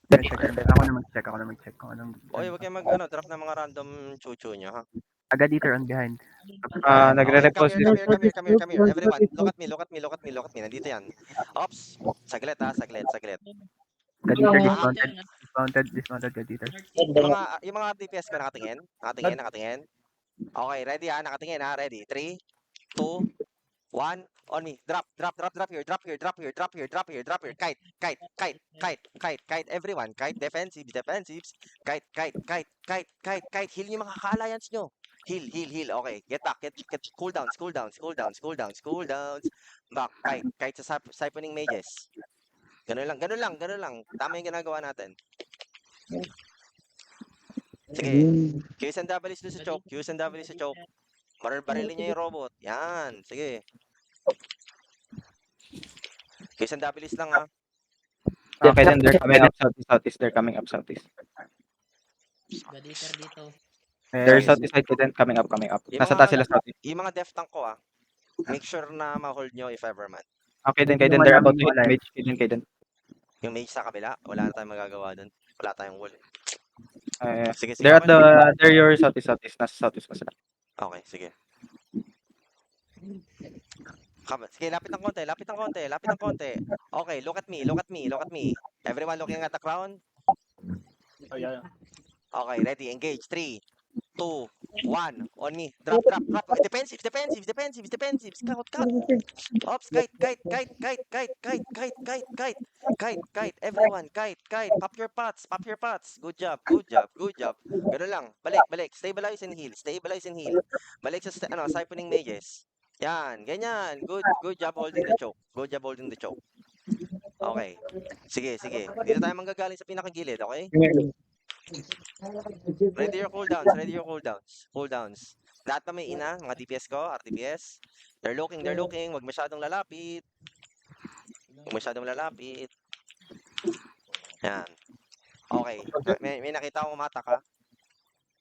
Ako na mag-check kung anong... Oy, wag kayong drop ng mga random chuchu nyo, ha? Agad dito on behind. Ayan, okay, Nagre-repose come din. here. Everyone, look at me. Nandito yan. Ops, saglit. Agad dito, Ah, dismounted agad dito. yung mga DPS ko nakatingin. Okay, ready ha, nakatingin ha, ready. 3, 2, 1, on me. Drop here. Kite, everyone. Kite, defensives. Kite. Heal yung mga ka-alliance nyo. Heal. Okay, get back. Get cool downs. Back, kite sa siphoning mages. Ganun lang. Tama yung ginagawa natin. Sige. Qs and Ws doon sa choke. Barilin niya yung robot. Yan. Sige. Qs and Ws lang, ha. Okay, then they're coming up southeast. They're coming up southeast. Gaditer dito. They're southeast side, then coming up. Nasa taas sila southeast. Yung mga def tank ko, make sure na ma-hold nyo if ever man. Okay, then Kaiden, they're about to hit mage. Kaiden. Yung mage sa kabila, wala na tayong magagawa dun. Wala tayong wall. Sige. They're at they're your southeast. Nasa southeast pa sila. Okay, sige. Sige, lapit ng konti. Okay, look at me. Everyone looking at the crown? Oh, yeah. Okay, ready, engage. 3, 2, 1, on me. Drop. Defensives. Cut. Ops, kite. Everyone, kite. Pop your pots. Good job. Ganun lang. Balik. Stabilize and heal. Balik sa siphoning mages. Yan, ganyan. Good job holding the choke. Okay. Sige. Dito tayo manggagaling sa pinakagilid, okay? Ready your cooldowns. Lahat pa may ina, mga DPS ko, RTPS. They're looking. Huwag masyadong lalapit. Yan. Okay. May nakita akong umatak, ha?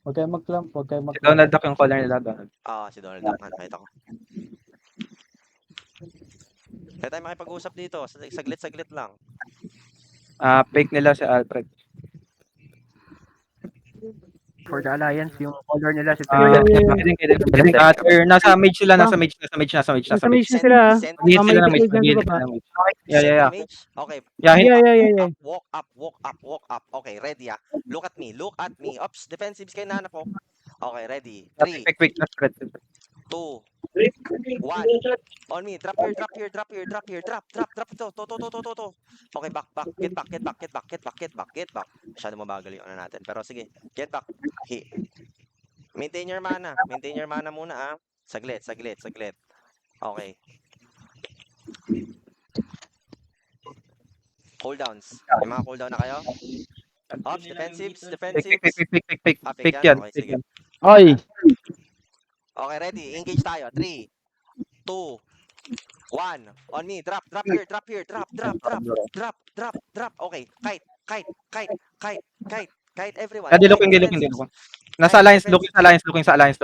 Huwag kayo mag-clamp. Si Donald Duck yung caller nila, Donald. Si Donald Duck. Nakita ko. Kaya tayo makipag-usap dito. Saglit lang. Fake nila si Alfred. For the Alliance, yung color nila si Nasa mage sila. Nasa mage na sila. Hit sila ng mage. Yeah. Okay. Yeah. Walk up. Okay, ready, ha? Look at me. Ops, defensives kayo na po. Okay, ready. 3, Quick. 2, 1. On me. Drop here. Drop to. Okay, back. Get back. Masyado mabagal yung natin. Pero sige, get back. Maintain your mana muna, ha. Saglit. Okay. Cooldowns. May mga cooldown na kayo? Ops, defensives. Fake yan. Okay, sige. Oy! Okay, ready. Engage tayo. 3, 2, 1. On me. Drop here. Drop. Okay. Kite, everyone. Looking. Nasa alliance, looking sa alliance.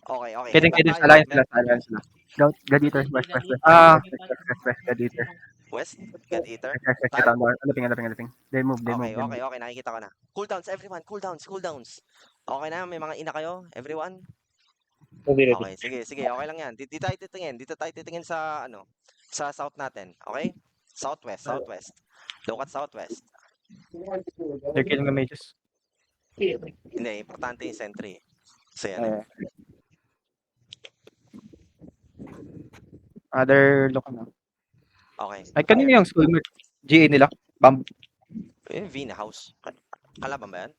Okay. Kaiden sa alliance sila. Gladiator, west. Gladiator. West, God-Eater. Alaping. They move. Okay. Nakikita ko na. Cooldowns, everyone. Cooldowns. Okay na, may mga ina kayo, everyone. Okay, sige. Okay lang yan. Dito tayo titingin sa, sa south natin. Okay? Southwest. Look at southwest. They're killing the mages. Hindi, importante yung sentry. So, yan. They're looking na. Okay. Ay, kanina yung school GA nila. Bam. Vina House. Kalaban ba yan?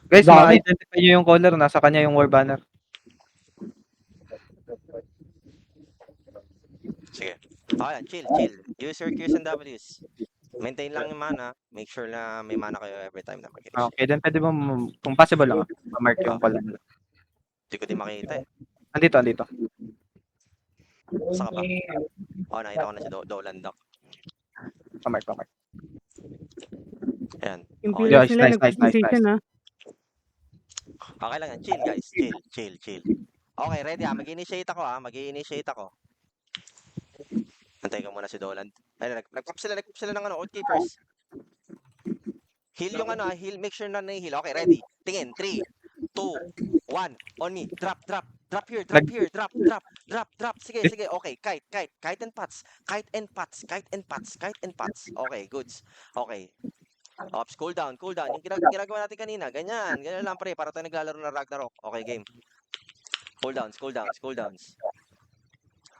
Guys, ma-identify nyo yung caller. Nasa kanya yung war banner. Sige. Okay, chill. Use your Qs and Ws. Maintain lang yung mana. Make sure na may mana kayo every time na mag-finish. Okay, then pwede mo, kung possible lang, ma-mark yung caller nila. Hindi ko din makita, eh. Andito. Saan ka ba? Nakita ko na si Dolan Duck. Pa-mark. Ayan. Imperials nila Nice. nag-position, ha. Okay lang yan. Chill, guys. Chill. Okay, ready, ha? Mag-initiate ako. Antay ko muna si Dolan. Ay, nag-pop sila ng ano, old keepers. Heal yung ano, heal, make sure na na-heal. Okay, ready. Tingin, 3, 2, 1, on me. Drop here, drop. Sige, okay, kite and pots. Okay, goods. Okay. Ops, cool down. Yung ginagawa natin kanina, ganyan lang pre, para tayo naglalaro ng Ragnarok. Okay, game. Cool downs.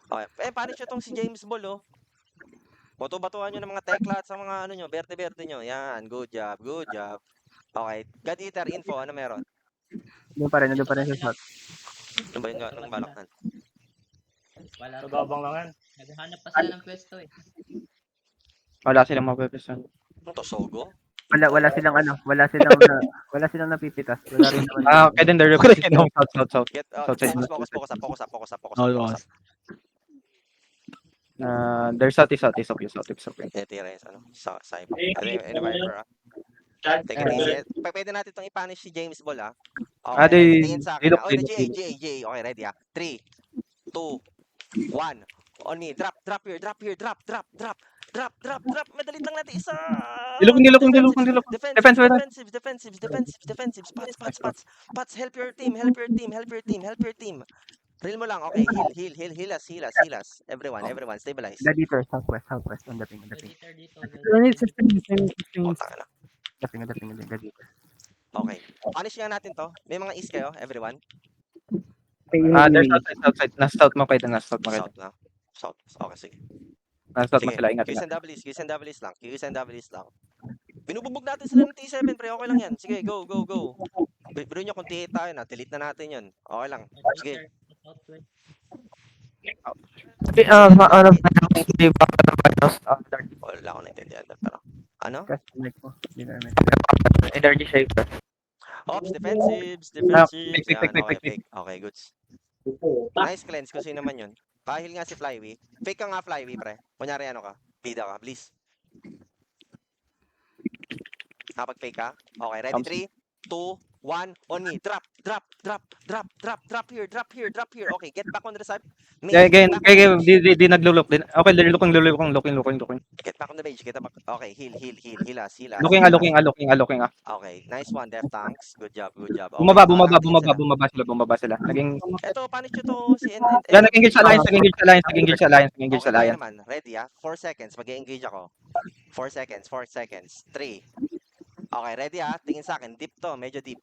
Okay, punish nyo tong si James Ball, oh. Bato-batuhan nyo ng mga tekla at sa mga ano nyo, berte-berte nyo. Yan, good job. Okay, God Eater info, ano meron? Doon pa rin sa shot. Ano ba yung balaknan? Wala pa. Nagabang lang yan. Naghahanap pa sila ng pwesto eh. Wala silang mapepesan. Tosogo? Wala silang napipitas. Wala rin naman. Okay, then they're south. Get, Outside. focus up. They're southeast of you. Tira yun, ano? Sa iba. Ano Viper, ah? Take it easy. Pwede natin itong i-punish si James Ball, ah. Okay, tingin sa akin. they Okay, look GA. Okay, ready, ah. 3, 2, 1. On me. Drop here. Drop. Madalit lang natin isa. Dilukong. Defensives. Pats, help your team. Reel mo lang. Okay, heal us. Everyone, stabilize. Gladiator, southwest, on the ping. God Eater dito. I need systems. Putang ina. Gladiator. Okay. Punish nga natin to. May mga east kayo, everyone. They're outside. Nasa south mo kayo. South lang. South. Okay, sige. Nasa south mo Sige, sila. Ingat. Qs and Ws lang. Binububog natin sila ng T7, pre. Okay lang yan. Sige, go. Biro nyo kung T8 tayo na. Delete na natin yun. Okay lang. Sige. Southwest. Wala akong naintindihan. Pero, ano? Cast mic mo. Energy shaker. Ops, defensives. Fake. Yan, okay, fake. Okay, goods. Nice cleanse kung sino naman yun. Kahil nga si Flyway. Fake ka nga, Flyway, pre. Kunyari ano ka. Bida ka, please. Kapag fake ka. Okay, ready? 3, 2, 1, on me. Drop here. Okay, get back on the side. Di naglulok din. Okay, they're looking. Get back on the mage. Get back. Okay, heal us. Looking. Okay, nice one, Death Tanks. Good job. Okay, Bumaba sila. Naging Ito, punish nyo to si yan, nag-engage sa alliance. Okay naman. Ready, 4 seconds. Mag-engage ako. 4 seconds. 3. Okay, ready, Tingin sa akin. Deep to. Medyo deep.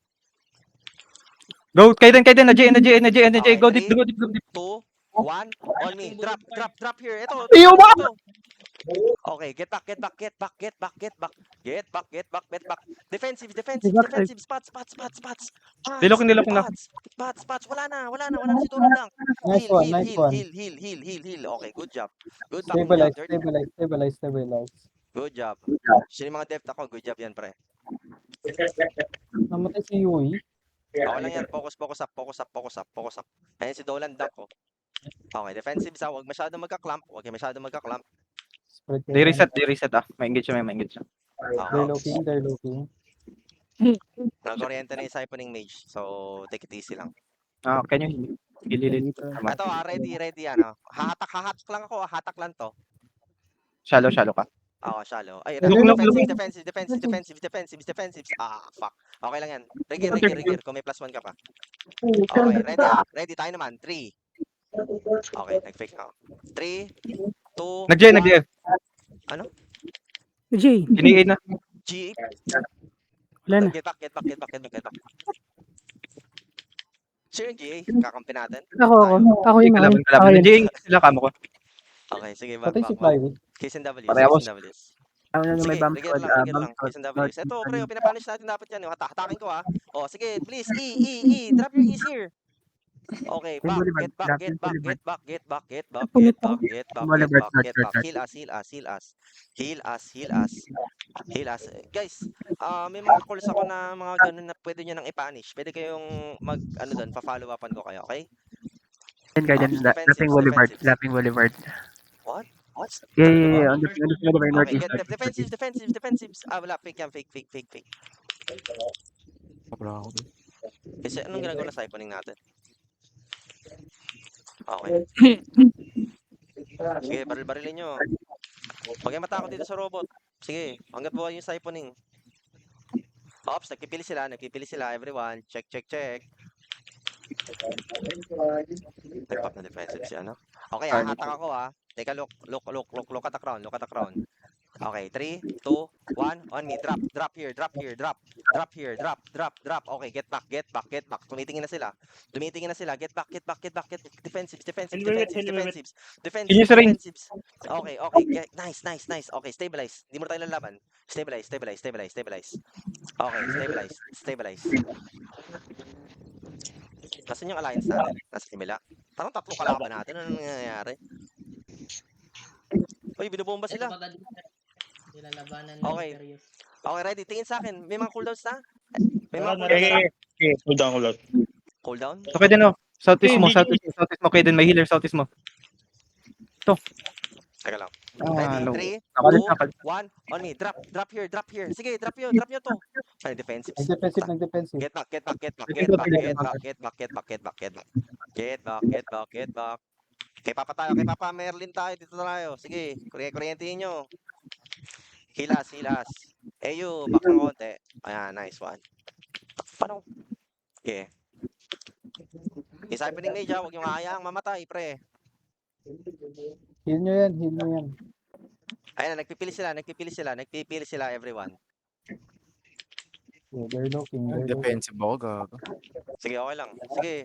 Go, kayo din, na J, Okay, go 3, deep. 2, 1, on me. Drop here. Ito. Iyo ba? Okay, get back. Defensive. Spots. Dilokong lang. Spots. Wala na si Tulad lang. Nice one. Heal. Okay, good job. Good back. Stabilize. Good job. Sino yung mga depth ako? Good job yan, pre. Namatay si Yui. Okay lang yan. Focus up. Ayan si Dolan Duck ko. Okay, defensive sa. Huwag masyadong magka-clamp. They reset May engage siya. They're looking. Nag-oriente na yung siphoning mage. So, take it easy lang. Can you heal? Ito, ready, ano. Hahatak lang ako. Hatak lang to. Shallow ka. Oo, shallow. Ay, Look. defensive. Fuck. Okay lang yan. Rigir. Kung may +1 ka pa. Okay, ready tayo naman. 3. Okay, nag-fake ako. 3, 2, Nag-J. Ano? Jay, Ini na. G. wala na. Get back. Sure yung GA. Kakampi natin. Ako yung Kalaban. ako yun. J, sila kamo ko. Okay, sige. Back. Patay si Flyway. Case and Ws. Parehas. Ano na may Sige, bump rigir squad. lang. Case and Ws. Ito, pre, pinapunish natin dapat yan. Hatakin ko, O, sige, please. E. Drop your E's here. Okay, back. Get back. Heal us. Guys, may mga calls ako na mga ganun na pwede nyo nang i-punish. Pwede kayong pa-follow upan ko kayo, okay? Guidance, Lapping Boulevard. What? Yeah. On the Okay, northeast. get defensives. Wala, fake. Kasi anong ginagawa na siphoning natin? Okay. Sige, barilin nyo. Huwag kayong matakot dito sa robot. Sige, hanggat buhay yung siphoning. Ops, nagpipili sila, everyone. Check, check, check. Nag-pop na defensive si ano. Okay, hahatak ako Teka, look at the crown, look at the crown. Okay, 3, 2, 1, on me. Drop here, drop here, drop here, drop. Okay, get back. Tumitingin na sila. Get back. Defensives. Can you ring? Okay, nice. Okay, stabilize. Hindi mo tayo lalaban. Stabilize. Okay, stabilize. Nasaan yung alliance natin? Nasa Kimila? Parang tatlo kalaban natin. Ano nangyayari? Uy, binubomba sila. Ito baga dito. Nilalabanan Okay. ng Imperius. Okay, ready. Tingin sa akin. May mga cooldowns na? May mga Okay, cooldowns na? okay. Hold on. Cooldown? Okay din oh. Southeast mo. Okay din, may healer southeast mo. Teka lang. Ah, low. Ready? 3, Nakalit 2, 1, on me. Drop here. Sige, drop nyo to. Ay, defensive. Nag-defensive. Get back. Kay Papa Merlin tayo, dito tayo. Sige, kuryentehin nyo. Hilas. Eyu, back ng konti. Ayan, nice one. Paano? Okay. Yung siphoning mage huwag yung hayang mamatay, pre. Heal nyo yan. Ayan, nagpipili sila, everyone. Yeah, they're looking. Defensive ako, gago. Sige, okay lang. Sige.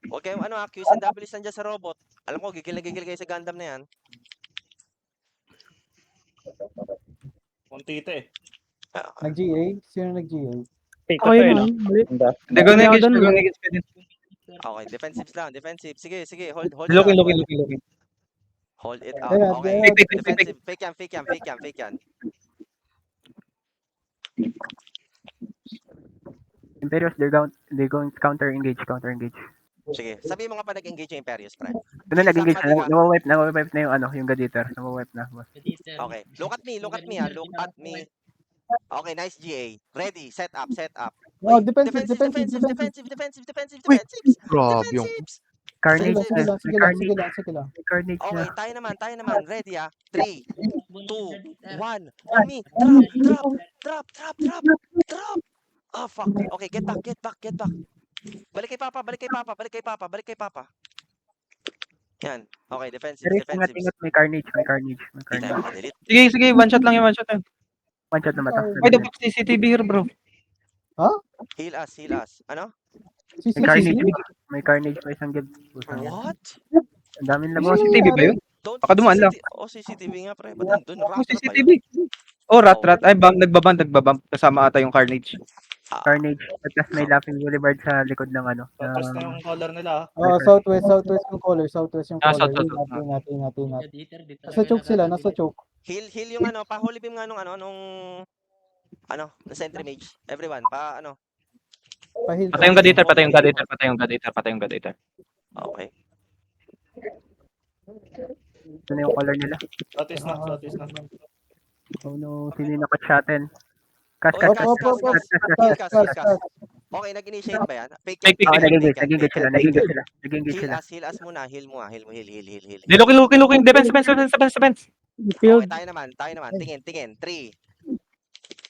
Huwag kayong Qs and Ws nandiyan sa robot. Alam ko, gigil kayo sa Gundam na yan. Puntita eh. Nag-GA? Sino nag-GA? Okay naman. Mali. Hindi, go negate ka din. Okay, defensives lang, defensive. Sige, hold it Looking. out. Hold it out. Ayan, Okay, ayan. defensive. Fake yan. Imperials, they're going to counter engage. Sige, sabi mo nga pa nag-engage yung Imperius, pre. Doon na nag-engage Sakma, diba? na, nawawipe na yung Gladiator. Nawawipe na. boss. Editor. Okay, look at me. Look at me. Okay, nice GA. Ready, set up. Oh, Wait, defensive. defensive. Grabe yung... Carnage, Sige lang. may Carnage Okay, na. tayo naman. 3, 2, 1. On me. Drop. Oh, fuck. Okay, get back. Balik kay Papa. Yan. Okay, defensive. Ingat, may Carnage. Hindi tayo makadelete. Sige, one shot lang. One shot na mata. Why the fuck CCTV here, bro? Heal us. Ano? May Carnage pa isang guild. What? Ang daming labos. CCTV ba yun? Don't Baka dumaan lang. CCTV nga, pre. Ba't nandun? Oh, Rat ba CCTV. yun? Oh, rat. Ay, nagbaband. Kasama ata yung Carnage. Carnage. At may Laughing Boulevard sa likod ng ano. Tapos na yung color nila. Oh, southwest yung color. Ah, south. Ingat. Editor, dito Nasa choke sila, nasa choke. Heal yung ano, pa-holy beam nga nung na sentry mage. Everyone, Pahil. Patay yung Gladiator. Okay. Ito na yung color nila. Southeast na. Oh no, sino yung nakat-shotten? Cut. Okay, nag-initiate ba yan? Fake Fake. Nag-engage sila. Heal us muna. Heal. Di, looking. Defense. Okay, tayo naman. Tingin. 3,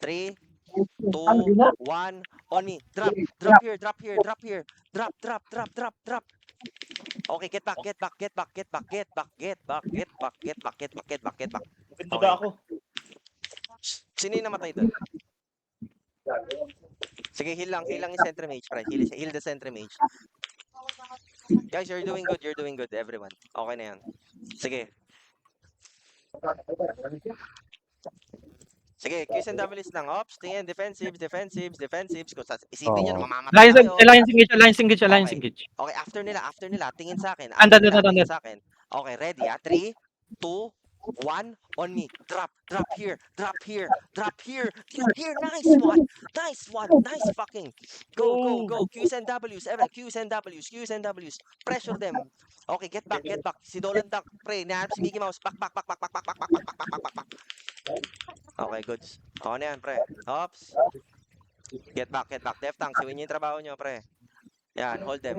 2, 1, on me. Drop here. Drop. Okay, get back. Pintuda ako. Sino yung namatay doon? Sige, heal lang yung sentry mage, pre. Heal the sentry mage. Guys, you're doing good, everyone. Okay na yan. Sige. Sige, Qs and Ws lang. Ops, tingin, defensives. Kung isipin nyo, mamamatay tayo. Alliance engage. Okay, after nila, tingin sa akin. Andun. Tingin sa akin. Okay, ready, 3, 2, 1, on me. Drop here. Nice one. Nice fucking. Go. Qs and Ws. Qs and Ws. Pressure them. Okay, get back. Si Dolan Duck, pre. Nahanap si Mickey Mouse. Back. Okay, goods. Okay na yan, pre. Ops. Get back. Left tank, siwin nyo yung trabaho nyo, pre. Yan, hold them.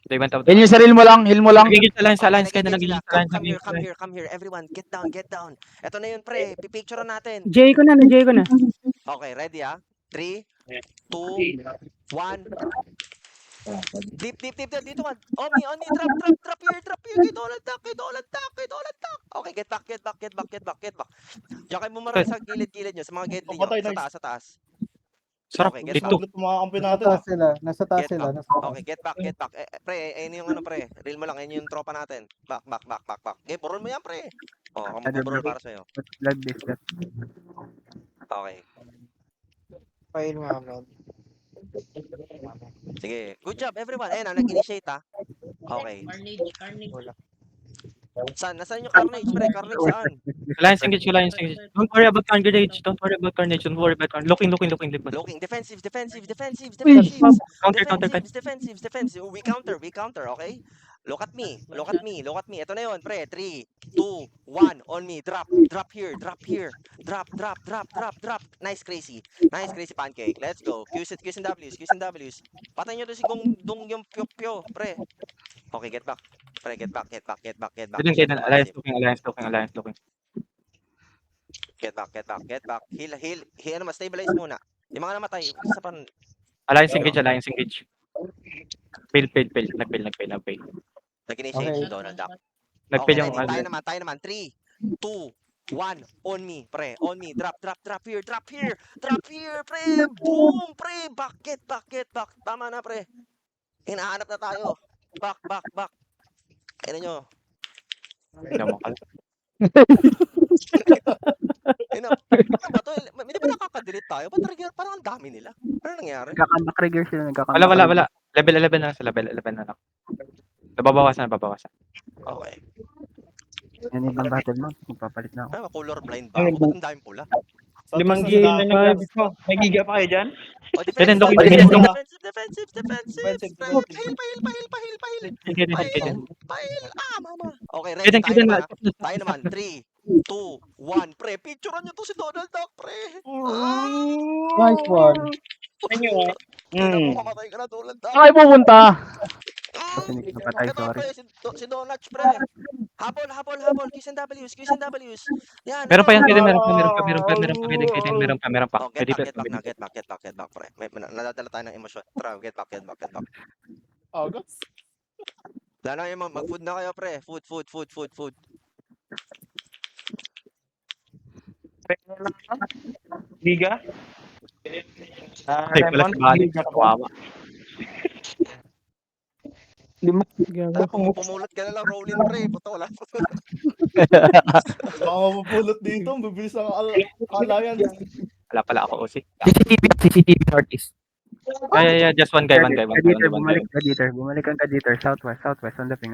They went out. Yan yung saril mo lang, heal mo lang. Nagigit sa lines, sa Okay, lines. Kaya na nag-engage nagigit sila. sa lines. Come here, nagigit sa come lines. here, come here. Everyone, get down, get down. Ito na yun, pre. Pipicture natin. J ko na, na-J ko na. Okay, ready ah? 3, 2, 1. Deep, deep, deep, deep. Dito ka. Omi, drop here. Kay Donald Duck. Okay, get back. Diyan kayo bumarang sa gilid-gilid nyo, sa mga gilid nyo. Patay, Sa nice. taas, sa taas. Sarap. Okay, get Dito. Saglit yung mga kampi Nasa natin taas sila. Nasa taas Get sila. back. Nasa taas. Okay, get back. Pre, ayun yung ano, pre. Reel mo lang, ayun yung tropa natin. Back. Okay, burol mo yan, pre. Oh, ako magbaburol para sa'yo. Blood biscuit. Okay. File nga, man. Sige. Good job, everyone. Ayun, nag-initiate, ah. Okay. Carnage. Nasaan yung Carnage, pre? Carnage saan? Lines engage. Don't worry about Carnage. Don't worry about Carnage. Looking. Looking. Defensive. Counter. Defensive. We counter, okay? Look at me. Ito na yun, pre. 3, 2, 1. On me. Drop here. Drop. Nice crazy pancake. Let's go. Q's and W's. Patay nyo doon si Dong yung pyo, pre. Okay, get back. Pre, get back. Didn't alliance looking. Get back. Heal. Ano, stabilize muna. Yung mga namatay, isa pa. Alliance engage. Fail. Nag-fail. Nag-initiate Okay. si Donald Duck. Nag-fail Okay, yung ready. Tayo naman. 3, 2, 1. On me, pre. Drop here, pre. Boom, pre. Back. Tama na, pre. Hinahanap na tayo. Back. Ayun nyo. Ano ba to? Hindi ba nakaka-delete tayo? Ba't trigger? Parang ang dami nila. Ano nangyari? Nagkakamak-trigger sila. Wala. Level 11 na sila. Level 11 na lang. Nababawasan. Okay. Yan ibang battle mo. Magpapalit na ako. Ay, color blind ba? Ba't ang daming pula? Limang Tapos G na na sila. yung ko. May giga pa kayo dyan? Oh, Then, defensive. Defensive. Pahil. Mama. Okay, ready. Tayo naman. 3, 2, 1. Pre, picturean nyo to si Donald Duck, pre. Nice one. Makamatay ka na, Donald Duck. Saan kayo pupunta? Sinig na patay, Ito, sorry. pre, si Donald, pre. Habol. Q's and W's. Yan. Meron pa yan, ano. meron pa. Oh, get back, pre. May nadadala tayo ng emosyon. Tara, get back. August. Lalo yung mag-food na kayo, pre. Food. Giga? Ay, pala si Balik. Kawawa. Pumulot ka na lang, rolling, pre. Puto, wala. Baka mapupulot dito. Bibilis ang alliance. Wala pala ako, OC. CCTV Northeast. Yeah. Just one guy. Bumalik ang Gladiator. Southwest. On the ping.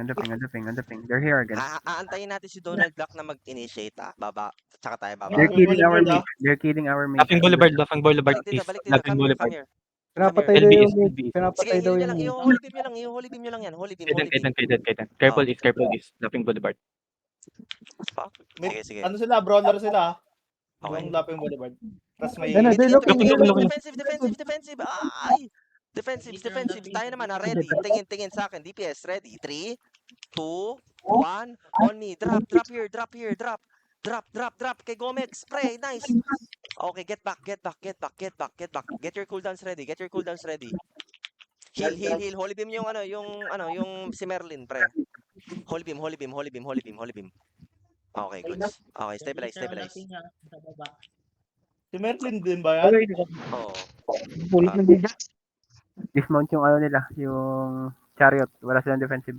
They're here again. Aantayin natin si Donald Duck na mag-initiate, Baba. Tsaka tayo, baba. They're killing our mate. Laping Boulevard Balik dito. Laping Come Boulevard. here. Pinapatay daw LB yung is mid. LB. Sige, Pinapatay daw heal yung mid. nyo lang yan. Holy beam. Kaitan. Careful is. Laping Boulevard. Fuck. Sige. Ano sila? Brawler sila. Okay. Yung Lapeng Boulevard. Tapos may... Yan na, they're looking. Defensive. Ay! Defensive. Tayo naman, ready. Tingin sa akin. DPS, ready. 3, 2, 1. On me. Drop here. Drop. Kay Gomex. Spray. Nice. Okay, get back. Get your cooldowns ready. Heal. Holy beam yung si Merlin, pre. Holy beam. Okay, good. Okay, stabilize. Si Merlin din ba yan? Oh. Pulit ng giga. Dismount yung nila. Yung chariot. Wala silang defensive.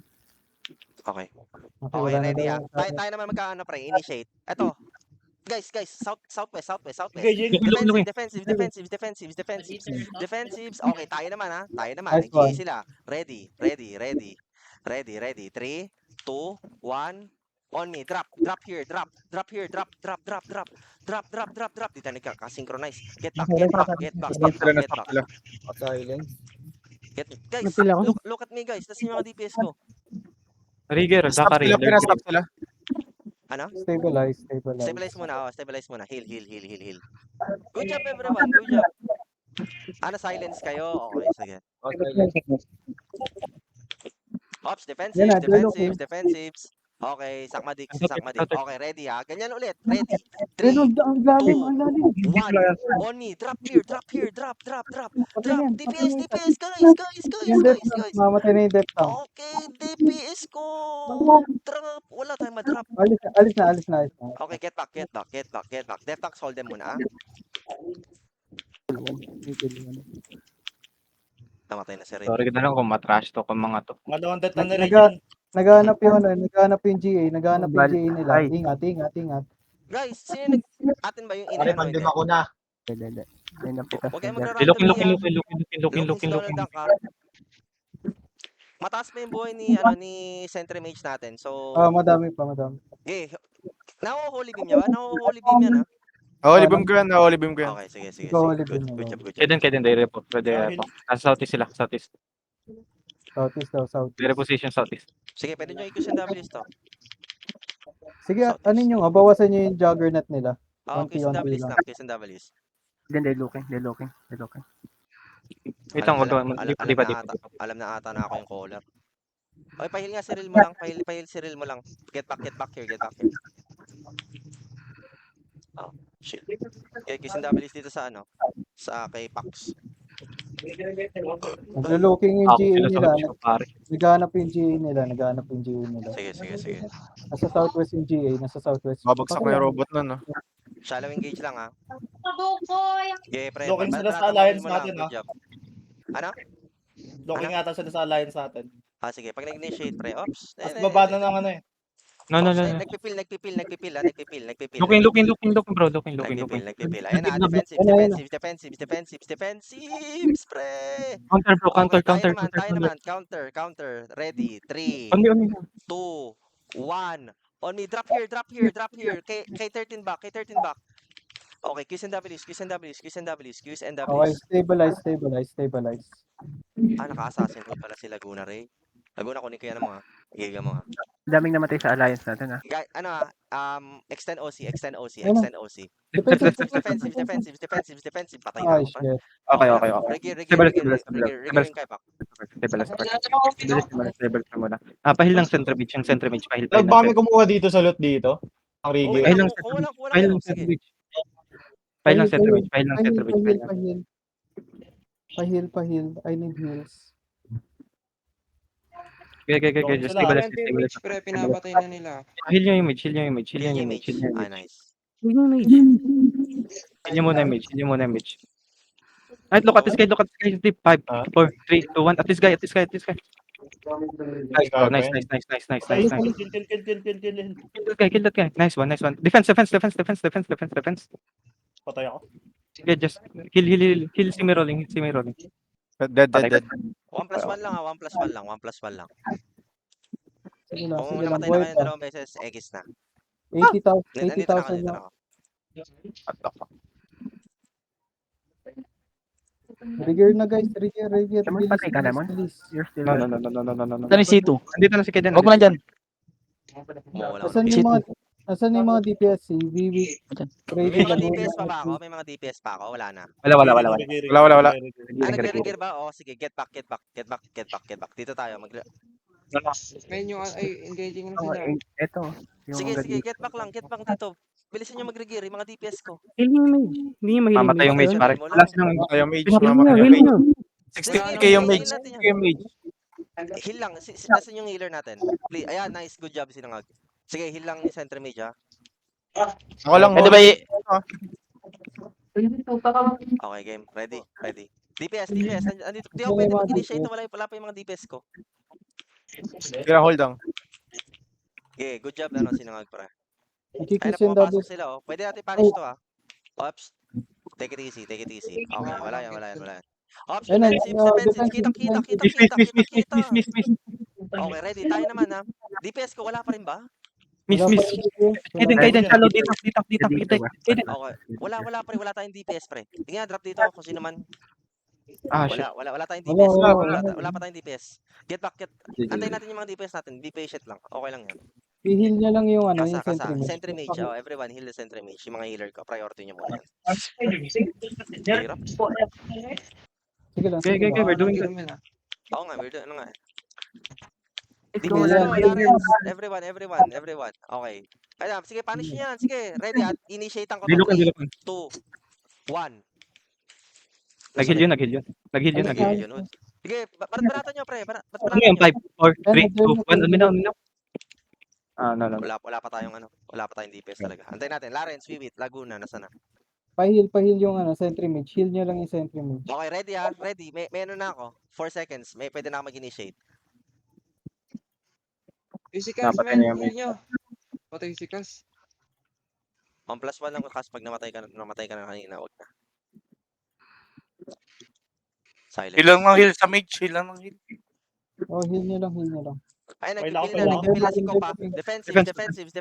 Okay. Okay, Okay, wala na ready daw. Tayo naman magkaano, pre. Initiate. Eto. Guys. Southwest. Okay, Jin. Defensives. Okay, tayo naman. Nice NGA one. sila. Ready. 3, 2, 1. On me. Drop here. Drop. Di tayo nagkakasynchronize. Get back. Guys, Napila ko. look at me, guys. Tas yung mga DPS ko. Rigger, Zachary. Pinastop sila. Ano? Stabilize. Stabilize muna. Heal. Good job, everyone. Good job. Silence kayo? Okay, sige. Ops, Yan na, defensives. Okay, sakmadik. Okay, ready ha. Ganyan ulit. Ready. 3, Ayun, ang lalim, 2, ang lalim. 1. On me. Drop here. Drop. Patay na yan, patay na yan. DPS, guys. Yung depth lang, mamatay na yung depth lang. Okay, DPS ko. Drop. Wala tayong madrop. Alis na. Okay, get back. Deftox, hold them muna. Namatay na si Red. Sorry na lang kung matrash to kung mga to. Malawang death na nila Naga- dyan. Naghahanap yung GA, naghahanap yung GA nila. Ay. Ingat. Guys, sino atin ba yung ina? Ano, hindi? Hindi. May napitas Huwag kayong na magra-run Looking. Looking. Mataas pa yung buhay ni Sentry Mage natin. So, Madami pa. okay. Naho-holy beam niya ba? Naho-holy beam yan, ha? Holy beam ko yan. Okay, sige. Ikaw, Holy Good beam job. Kaden, they report. Pwede report. Nasa southeast sila, southeast. Southeast. They reposition southeast. Sige, pwede nyo i-Qs and Ws to. Sige, ano nyo nga, bawasan nyo yung juggernaut nila. Qs and Konti-konti Ws lang. lang, Qs and Ws. Then they're looking. Wait lang, Alam na ata na ako yung caller. Okay, pahil nga Cyril mo lang. Pahil Cyril mo lang. Get back here. Oh, shit. Okay, Qs and Ws dito sa sa kay Pax. Naglo-looking yung Ako GA sila nila. sa show, pare. Naghahanap yung GA nila. Sige. Nasa southwest yung GA, nasa southwest. Babagsak na yung robot nun, no? Shallow engage lang, ha? Okay, pre. Looking sila sa Balatan alliance mo lang. natin, Good job. Ano? Looking ata sila sa alliance natin. Sige. Pag nag-initiate, pre. Ops. Tapos baba na ng ano eh. No. Nagpipil, Looking, bro. Looking. Nagpipil. Ayan na, defensives, pre. Counter, bro. Okay, Counter. tayo naman. Counter. Ready. 3, Only. 2, 1. On me. Drop here. Kay 13 back. Okay, Qs and Ws. Okay, stabilize. Naka-assassin ko pala si Laguna Ray. Laguna, kunin ko yan ng mga giga mo. Daming namatay sa alliance natin, ha? Guys, extend OC. Defensive. Patay na Ay, ako, pre. shit. Okay. Rigger yung kay Pak. Stable muna. Pahil lang Sentry Mage. Pahil Nagbami kumuha dito sa loot dito. Ang Rigi. Pahil lang Kuha lang. Sige. Pahil lang Sentry Mage. Pahil. I need heals. Okay. Just stabilize. Pre, pinapatay na nila. Heal nyo yung mage. Nice. Heal nyo muna yung mage. Right, look at this guy. Deep. 5, 4, 3, 2, 1. At this guy. Nice, bro. Nice. Kill that guy. Nice one. Defense. Patay ako. Sige, just heal si me rolling. Dead. 1+1 lang, 1+1 lang. Sige lang, Kung sige lang. namatay na Buhay kayo pa. dalawang beses, X na. 80,000 Nandito lang. ako. Rigger na guys, Rigger. Lemon, patay ka, Lemon? Bilis. You're still No. Saan yung C2? Andito na si Kaden. Huwag mo lang dyan. Mawala Asan yung mga DPS? Si Vivi. May Ready mga na DPS pa ba ako? May mga DPS pa ako? Wala na. Wala. Wala. Nagre-regear ba? Sige, get back. Dito tayo. Ngayon yung engaging na sila. Ito. Sige, get back dito. Bilisan nyo mag-regear, yung mga DPS ko. Heal mo yung mage. Hindi niya mahiling. Mamatay yung mage, pare. Wala silang Yung mage. Heal nyo. 16k yung mage. 16k yung mage. Heal lang. Nasaan yung healer natin? Please. Ayan, nice. Good job, Sinangag. Sige, heal lang ni Sentry Mage, ha? Ako lang. Pwede ba Okay, game. Ready. DPS. Andito. Di ako pwede mag-initiate. Wala pa yung mga DPS ko. Kira hold lang. Okay, good job, Sinangag, para. Ay, Nakikis yung napapasok double. sila, oh. Pwede natin punish to, ha? Ops. Take it easy. Okay, wala yan. Ops, Ayun na, defensive. Kita. Miss. Okay, ready. Tayo naman, ha? DPS ko, wala pa rin ba? Miss. Kaden, shallow dito. Okay. Wala pa rin. Wala tayong DPS, pre. Tingnan, drop dito kung sino man. Shit. Wala tayong DPS. Wala. Wala pa tayong DPS. Get back. Antayin natin yung mga DPS natin. Be patient lang. Okay lang yan. I-heal niya lang yung yung Kasa. Sentry Mage. Sentry Mage. Oh, everyone, heal the Sentry Mage. Yung mga healer ko. Priority nyo muna yan. Hirap. Sige lang. Okay, we're doing good. Oo nga, weird. Ano nga. Defense Yan, ko, yan, Lawrence. Everyone. Okay. Ayan, sige, punish niyo yan. Sige, ready at initiatean ko to. Dilukan, 3, dilukan. 2, 1. Nag-heal yun, nag-heal yun. Nag-heal yun, Ano nag-heal. Yun. Sige, baratan nyo, pre. Ano Baratan yung nyo. 5, 4, 3, 2, 1. Uminaw. No. Wala pa tayong DPS talaga. Antayin natin. Lawrence, Wiwit, Laguna, nasa na? Pahil yung sentry mage. Heal nyo lang yung sentry mage. Okay, ready ha? Ready. May ano na ako. 4 seconds. Pwede na ako mag-initiate. Physical, Napatay man. na yung Heal nyo. Patay si Kas. 1+1 lang kasi pag namatay ka na kanina, wag na. Silence. Heal lang ng heal sa mage. Heal lang ng heal. Oh, heal nyo lang. Ay, Okay, nagpipili na si Kopa. Defensives.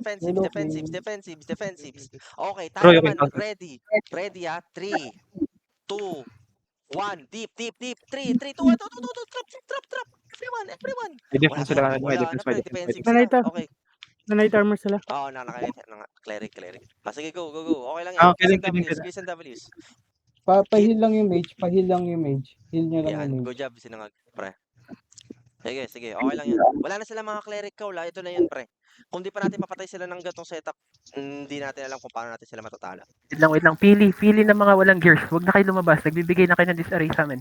Okay, tayo Bro, yung naman. encounter. Ready ha? 3, 2, 1. Deep. 3, 2, 1. Drop. Everyone. May defense sila. May Wala defense, na, may pre. defense. Defensive Nanay sila. to. Okay. Na-night armor sila. Oo, cleric. Sige, go. Okay lang yan. Ah, Q and kidding. Ws. Pahil lang yung mage. Heal nyo lang Yan, yung good mage. job, sinangag, pre. Sige, okay lang yan. Wala na sila mga cleric wala. Ito na yun, pre. Kung di pa natin mapatay sila ng gatong setup, hindi natin alam kung paano natin sila matatalo. Wait lang. Pili ng mga walang gears. Huwag na kayo lumabas. Nagbibigay na kayo ng disarray sa amin.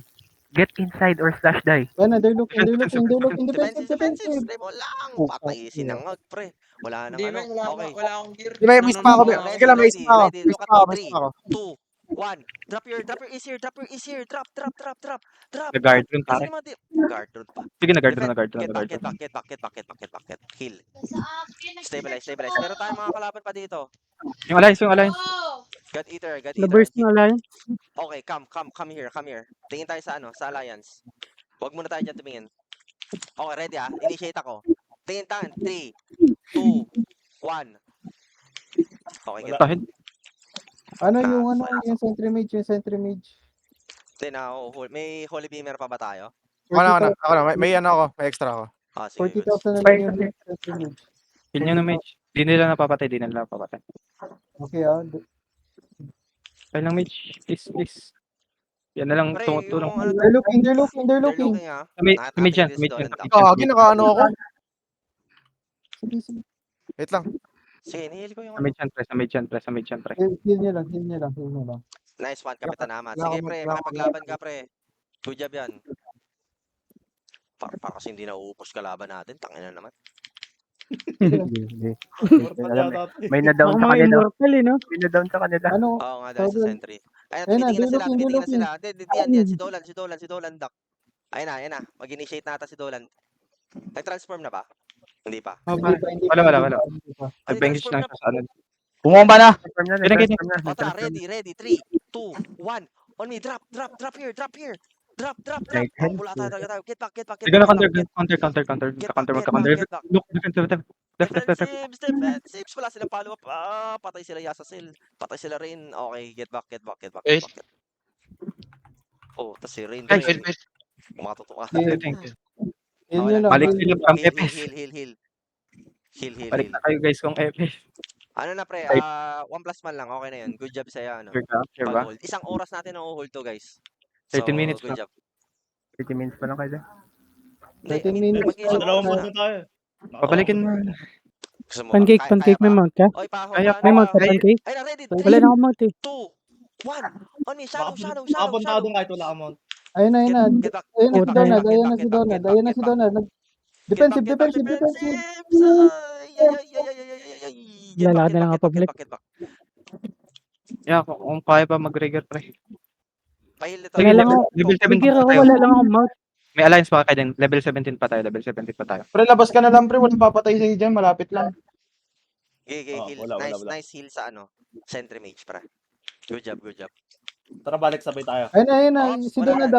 Get inside or slash die. Yan, they're looking. Defensive. Defensive. Demo lang. Oh, Patay, fuck, sinangag, pre. Wala nang Hindi, ano. man. Okay. Wala akong gear. May miss pa ako. Ready, Sige lang, may miss pa ako. ready. Miss Look at pa ako, me. miss pa ako. 3, 2, 1. Drop your is here. Drop. Nag-guard run, pare. Kasi naman, guard run pa. Sige, nag-guard run. Get back. Heal. Stabilize. Meron tayong mga kalaban pa dito. Yung alliance. God Eater. Na-burst ng alliance. Okay, come here. Tingin tayo sa Alliance. Huwag muna tayo dyan tumingin. Okay, ready ah. Initiate ako. Tingin tayo. 3, 2, 1. Okay, get Tahid. Yung sentry mage. Hindi na, may Holy Beamer pa ba tayo? Ako na. May ano ako. May extra ako. Ah, sige. good. 40,000 na lang yung sentry mage. Heal nyo na mage. Di nila napapatay. Okay, Kaya lang mage. Please. Yan na lang. Pre, Tulong. yung ano, They're looking. they're looking ah. May dyan. Ginakaano ako. Sige. Wait lang. Sige, nihil ko yung Sa mage yan, pre. Heal nyo lang. Nice one, Kapitan Amat. Wala Sige, akong- pre, wala akong- makapaglaban ka, pre. Good job yan. Para kasi hindi nauupos kalaban natin. Tangina naman. May na-down Ako sa mga kanila. immortal no? May na-down sa kanila. Ano? Oo nga, dahil sa Sobrang- sentry. Ayun, Ayun na, tinitingnan sila. looking. Yan. Si Dolan, Doc. Ayun na. Mag-initiate nata si Dolan. Nag-transform na ba? Hindi pa. Hindi pa. Wala. Ay, Nag-bench transform lang na. siya sa ano. Bumomba na. Transform na. Ganyan. O tara, ready. 3, 2, 1. On me, drop here. Drop. Right hand. Wala tayo. Get back. Sige na, counter. Magka-counter. Look, left. Defensives. Wala silang follow-up. Patay sila Yasasel. Patay sila Rain. Okay, get back. Oh, tas si Rain. Guys, Makatutuwa. Heal nyo lang. Balik sila from Heal. FS. Heal. Balik na kayo guys kung FS. Ano na pre, 1+1 lang. Okay na yun. Good job sa'yo. Ano, Sure ba? pag-hold. Isang oras natin ang hold to, guys. 13 minutes good lang. job. 30 minutes pa lang kayo. 13 minutes. Mag-isang Dalawang oras muna muna. tayo. Papalikin mo. Gusto mo ba? Pancake, Kaya may pa? mount ka? Oy, paho. Kaya May mount ka, pancake? Ay na, ready. Wala na akong mount 2, 1. On me, shadow. Makapunta doon kahit wala amount. Ayun na. Get back. Ayun na si Get back. Donald. Defensive. Lalakad na lang ako pabalik. Get back. Yeah, kung kaya pa mag-rigger pre. Pahil nito. Sige, Wala lang ako. level 17 Bigyan pa ako, tayo. wala lang akong mount. May alliance pa kayo din. Level 17 pa tayo. Pre, labas ka na lang pre. Walang papatay sa'yo dyan. Malapit lang. Heal. Wala. Nice heal sa Sentry Mage, pre. Good job. Tara, balik sabay tayo. Ayun na. Si Wala. Donald.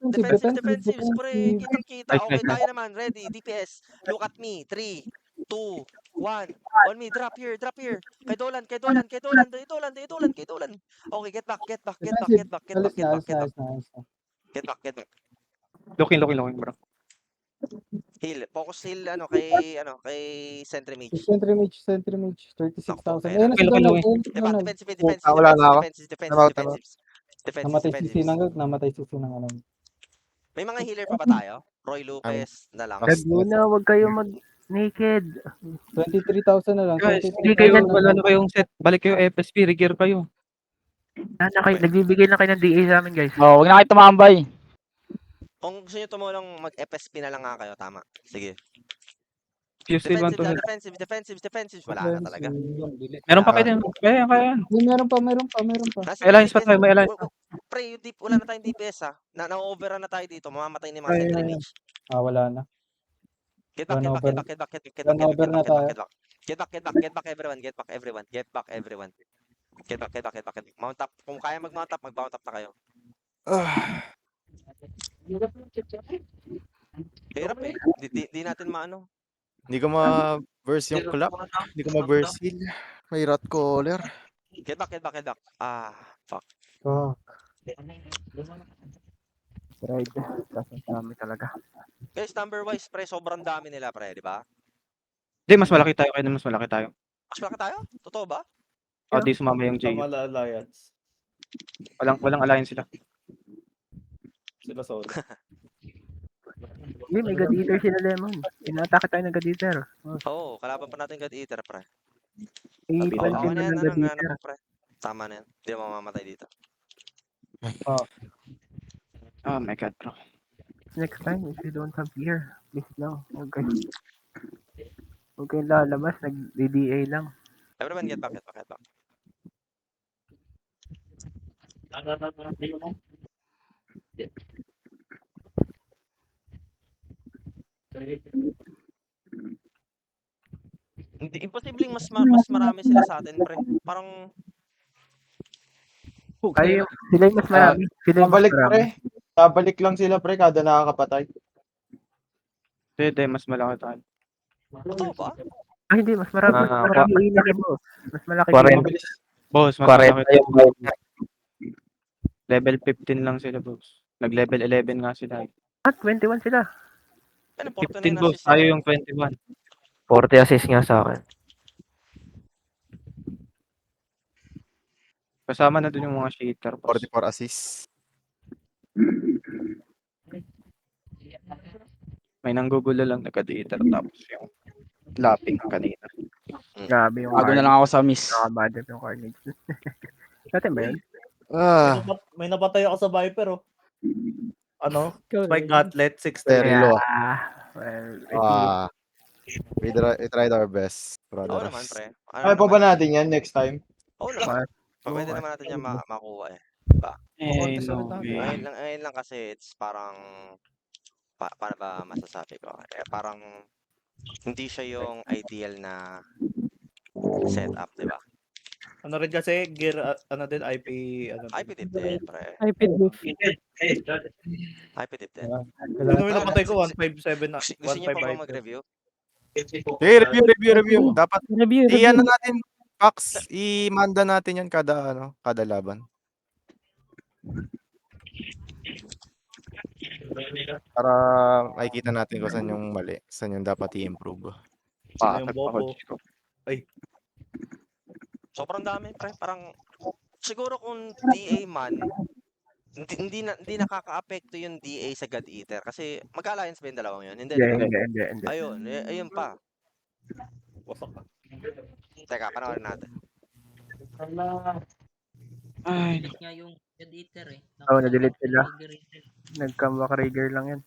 Defensives, pre. Kitang-kita. Nice, Okay, nice. tayo naman. Ready. DPS. Look at me. 3, 2, 1. On me. Drop here. Kay Dolan. Okay, get back. Get back. Looking bro. Heal. Focus heal kay Sentry Mage. Sentry Mage. 36,000. Okay. Ayun na si Donald. Defensive. Wala na ako. Defensive. Namatay si Sinangag. May mga healer pa ba tayo? Roy Lopez na lang. Mas- Laguna, huwag kayo mag-naked. 23,000 na lang. Guys, 23,000 hindi kayo, na wala lang. na kayong set. Balik kayo FSP, regear kayo. Nagbibigay na kayo ng DA sa amin, guys. Oh, huwag na kayo tumambay. Kung gusto nyo tumulong, mag-FSP na lang nga kayo. Tama. Sige. Fuse still want to Defensive, defensive. Wala na talaga. Meron pa kayo din. Kaya. Meron pa. Nasa May alliance pa DPS tayo, may alliance Pre, yung wala na tayong DPS ha. Na-overrun na tayo dito. Mamamatay ni mga sentry mage. Wala na. Get back everyone. Mount up. Kung kaya mag-mount up, mag-mount up na kayo. Hirap eh. Di natin maano. Hindi ko ma-burst yung clap. Hindi ko ma-burst heal. May rat caller. Get back. Fuck. Right. Kasi dami talaga. Guys, number wise, pre, sobrang dami nila, pre, di ba? Hindi, mas malaki tayo. Kaya mas malaki tayo. Mas malaki tayo? Totoo ba? O, di sumama yung J. Tama la alliance. Walang alliance sila. Sila sorry. Hindi, may God Eater sila, Lemon. Inatake tayo ng God Eater. Oo, kalaban pa natin God Eater, pre. Sabi ko, Tama Ipansin na na yan, ng God ano, Eater. pre. Tama na yan. Hindi mo mamamatay dito. Oh my god, bro. Next time, if you don't have gear, please lang. Huwag kayong lalabas, nag-DDA lang. Everyone, get back. Hindi, imposibleng mas marami sila sa atin, pre. Parang, Sila yung mas marami. Sila yung mas Babalik marami. pre. Babalik lang sila pre kada nakakapatay. Hindi, mas malaki tayo. totoo ba? Hindi, mas marami. Mas marami yung inili mo. Mas malaki Mabilis. Boss, mas malaki tayo. Level 15 lang sila, boss. Nag-level 11 nga sila. 21 sila. Ano, 15, boss. Tayo yung 21. 40 assist nga sa akin. Kasama na dun yung mga cheater, boss. 44 assists. May nanggugulo lang na ka-data tapos yung lapping kanina. Grabe yung Bago na lang ako sa miss. Nakabadap yung Carnage. Natin ba yun? May napatay ako sa Viper oh. Ano? Ikaw Spike rin. Gauntlet 6 Very low. Well, I think We tried our best, Oo brother. naman, pre. Kaya pa ba natin yan next time? Oo naman. Oo, Pwede naman natin yan makuha eh. Ngayon lang kasi it's parang paano ba masasabi ko? Parang hindi siya yung ideal na setup, di ba? Ano rin kasi gear ano din IP ano. IP dip din, pre. Ay, pit boof. IP dip din. Ano yung napatay ko 157 na Gusto niyo pa ba 155. mag-review? Hey, review. Dapat Review. i-ano natin, Pax, i-manda natin yan kada laban. Para makikita natin kung saan yung mali, saan yung dapat i-improve. Ano yung bobo? Sobrang dami, pre. Parang siguro kung DA man, hindi nakaka-apekto yung DA sa God Eater kasi mag-alliance ba yung dalawang yun? Hindi, di ba? hindi. Ayun pa. Wasak ka. Teka, panoorin natin. Ay, Delete nga yung God Eater eh. Oo, na-delete sila. Naka-trigger yun. Nagka-back rigger lang yan.